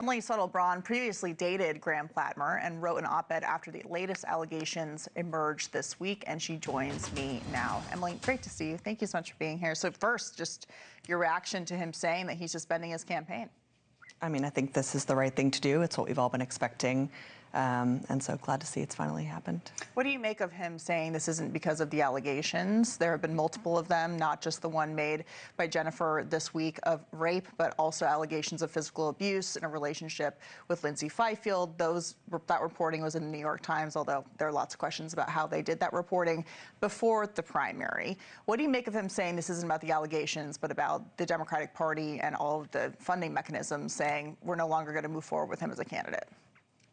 Suttle-Braun previously dated Graham Platner and wrote an op-ed after the latest allegations emerged this week, and she joins me now. Emily, great to see you. Thank you so much for being here. So first, just your reaction to him saying that he's suspending his campaign. I mean, I think this is the right thing to do. It's what we've all been expecting. And so glad to see it's finally happened. What do you make of him saying this isn't because of the allegations? There have been multiple of them, not just the one made by Jennifer this week of rape, but also allegations of physical abuse in a relationship with Lindsay Fifield. That reporting was in the New York Times, although there are lots of questions about how they did that reporting before the primary. What do you make of him saying this isn't about the allegations, but about the Democratic Party and all of the funding mechanisms, saying we're no longer going to move forward with him as a candidate?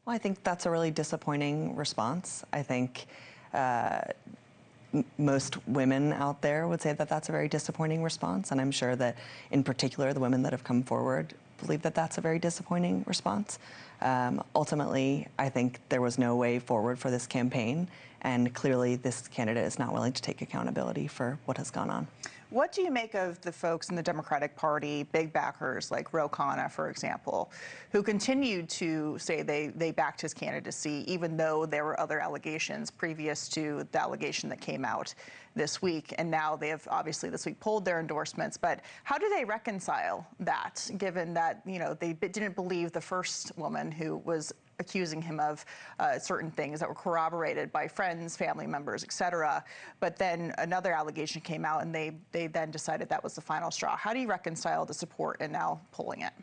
Well, I think that's a really disappointing response. I think most women out there would say that that's a very disappointing response, and I'm sure that in particular the women that have come forward believe that that's a very disappointing response. Ultimately, I think there was no way forward for this campaign, and clearly this candidate is not willing to take accountability for what has gone on. What do you make of the folks in the Democratic Party, big backers like Ro Khanna, for example, who continued to say they backed his candidacy, even though there were other allegations previous to the allegation that came out this week? And now they have obviously this week pulled their endorsements. But how do they reconcile that, given that, you know, they didn't believe the first woman who was accusing him of certain things that were corroborated by friends, family members, et cetera. But then another allegation came out and they then decided that was the final straw. How do you reconcile the support and now pulling it?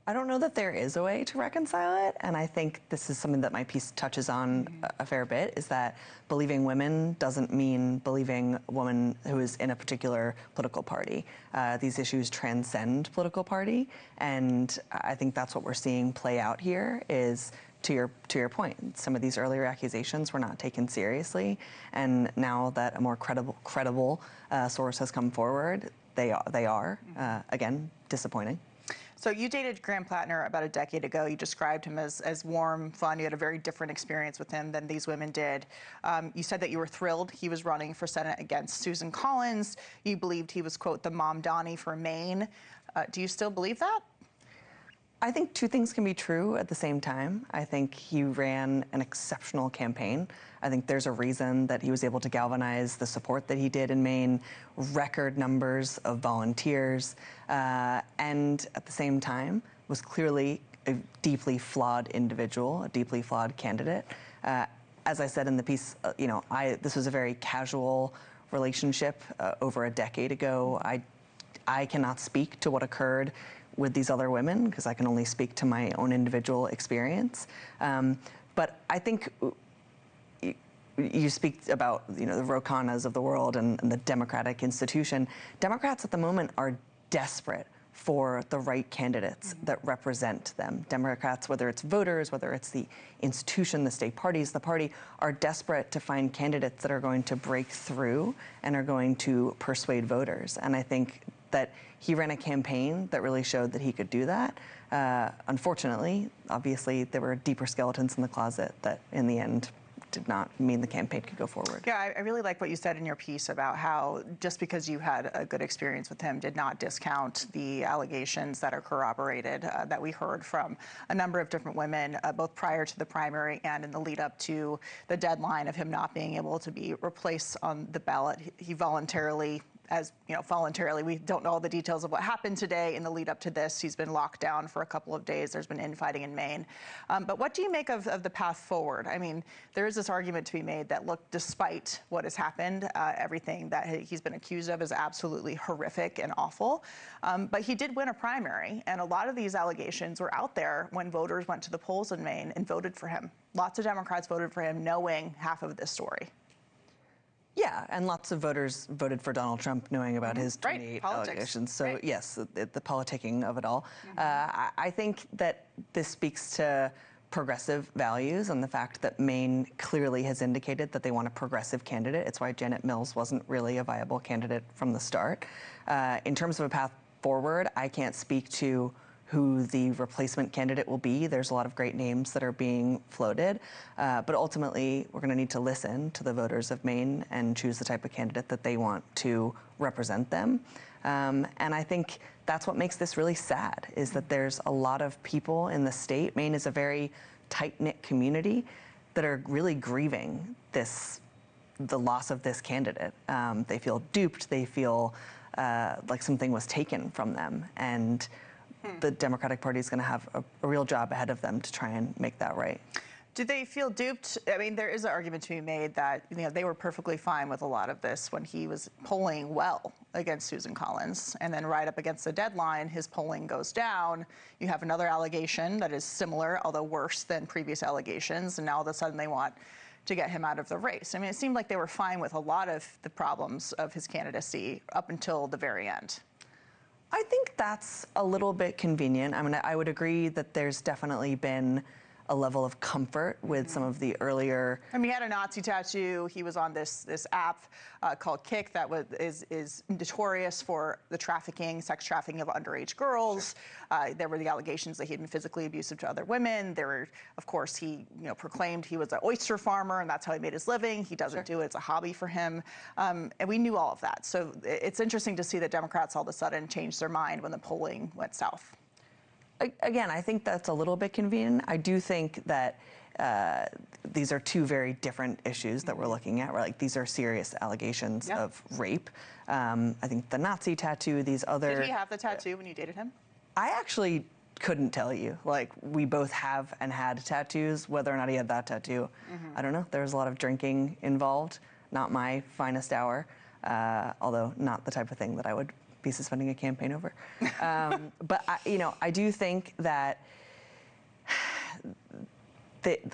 I don't know that there is a way to reconcile it, and I think this is something that my piece touches on a fair bit, is that believing women doesn't mean believing a woman who is in a particular political party. These issues transcend political party, and I think that's what we're seeing play out here is, to your point, some of these earlier accusations were not taken seriously, and now that a more credible source has come forward, they are again, disappointing. So you dated Graham Platner about a decade ago. You described him as warm, fun. You had a very different experience with him than these women did. You said that you were thrilled he was running for Senate against Susan Collins. You believed he was, quote, the Mom Donnie for Maine. Do you still believe that? I think two things can be true at the same time. I think he ran an exceptional campaign. I think there's a reason that he was able to galvanize the support that he did in Maine, record numbers of volunteers, and at the same time was clearly a deeply flawed individual, a deeply flawed candidate. As I said in the piece, this was a very casual relationship over a decade ago. I cannot speak to what occurred with these other women because I can only speak to my own individual experience. But I think you speak about the Ro Khannas of the world and the Democratic institution. Democrats at the moment are desperate for the right candidates that represent them. Democrats, whether it's voters, whether it's the institution, the state parties, the party, are desperate to find candidates that are going to break through and are going to persuade voters. And I think that he ran a campaign that really showed that he could do that. Unfortunately, obviously, there were deeper skeletons in the closet that in the end did not mean the campaign could go forward. Yeah, I really like what you said in your piece about how just because you had a good experience with him did not discount the allegations that are corroborated that we heard from a number of different women, both prior to the primary and in the lead up to the deadline of him not being able to be replaced on the ballot. He voluntarily, we don't know all the details of what happened today in the lead up to this. He's been locked down for a couple of days. There's been infighting in Maine. But what do you make of the path forward? I mean, there is this argument to be made that, look, despite what has happened, everything that he's been accused of is absolutely horrific and awful. But he did win a primary, and a lot of these allegations were out there when voters went to the polls in Maine and voted for him. Lots of Democrats voted for him knowing half of this story. Yeah, and lots of voters voted for Donald Trump knowing about his 28 allegations. So yes, the politicking of it all. I think that this speaks to progressive values and the fact that Maine clearly has indicated that they want a progressive candidate. It's why Janet Mills wasn't really a viable candidate from the start. In terms of a path forward, I can't speak to who the replacement candidate will be. There's a lot of great names that are being floated, but ultimately we're going to need to listen to the voters of Maine and choose the type of candidate that they want to represent them. And I think that's what makes this really sad, is that there's a lot of people in the state. Maine is a very tight-knit community that are really grieving the loss of this candidate. They feel duped. They feel like something was taken from them. And the Democratic Party is going to have a real job ahead of them to try and make that right. Do they feel duped? I mean, there is an argument to be made that they were perfectly fine with a lot of this when he was polling well against Susan Collins, and then right up against the deadline, his polling goes down. You have another allegation that is similar, although worse than previous allegations, and now all of a sudden they want to get him out of the race. I mean, it seemed like they were fine with a lot of the problems of his candidacy up until the very end. I think that's a little bit convenient. I mean, I would agree that there's definitely been a level of comfort with some of the earlier. I mean, he had a Nazi tattoo. He was on this app called Kick that is notorious for the sex trafficking of underage girls. There were the allegations that he had been physically abusive to other women. There were, of course, he proclaimed he was an oyster farmer and that's how he made his living. He doesn't do it; it's a hobby for him, and we knew all of that. So it's interesting to see that Democrats all of a sudden changed their mind when the polling went south. Again, I think that's a little bit convenient. I do think that these are two very different issues that we're looking at. Like, these are serious allegations of rape. I think the Nazi tattoo, these other. Did he have the tattoo when you dated him? I actually couldn't tell you. Like, we both have and had tattoos. Whether or not he had that tattoo, I don't know. There was a lot of drinking involved. Not my finest hour, although not the type of thing that I would be suspending a campaign over. But I do think that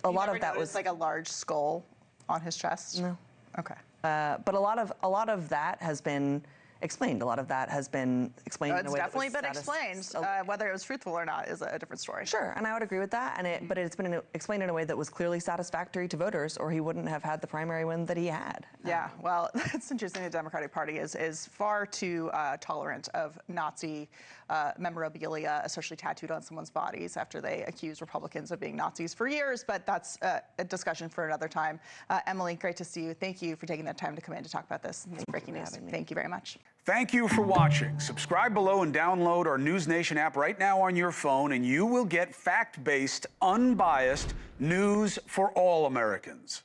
a lot of that was like a large skull on his chest. No. Okay. But a lot of that has been explained. A lot of that has been explained in a way It's definitely been explained. Whether it was truthful or not is a different story. Sure, and I would agree with that. But it's been explained in a way that was clearly satisfactory to voters, or he wouldn't have had the primary win that he had. Yeah, well, it's interesting. The Democratic Party is far too tolerant of Nazi memorabilia, especially tattooed on someone's bodies, after they accused Republicans of being Nazis for years. But that's a discussion for another time. Emily, great to see you. Thank you for taking the time to come in to talk about this. It's breaking news. Thank you very much. Thank you for watching. Subscribe below and download our NewsNation app right now on your phone, and you will get fact-based, unbiased news for all Americans.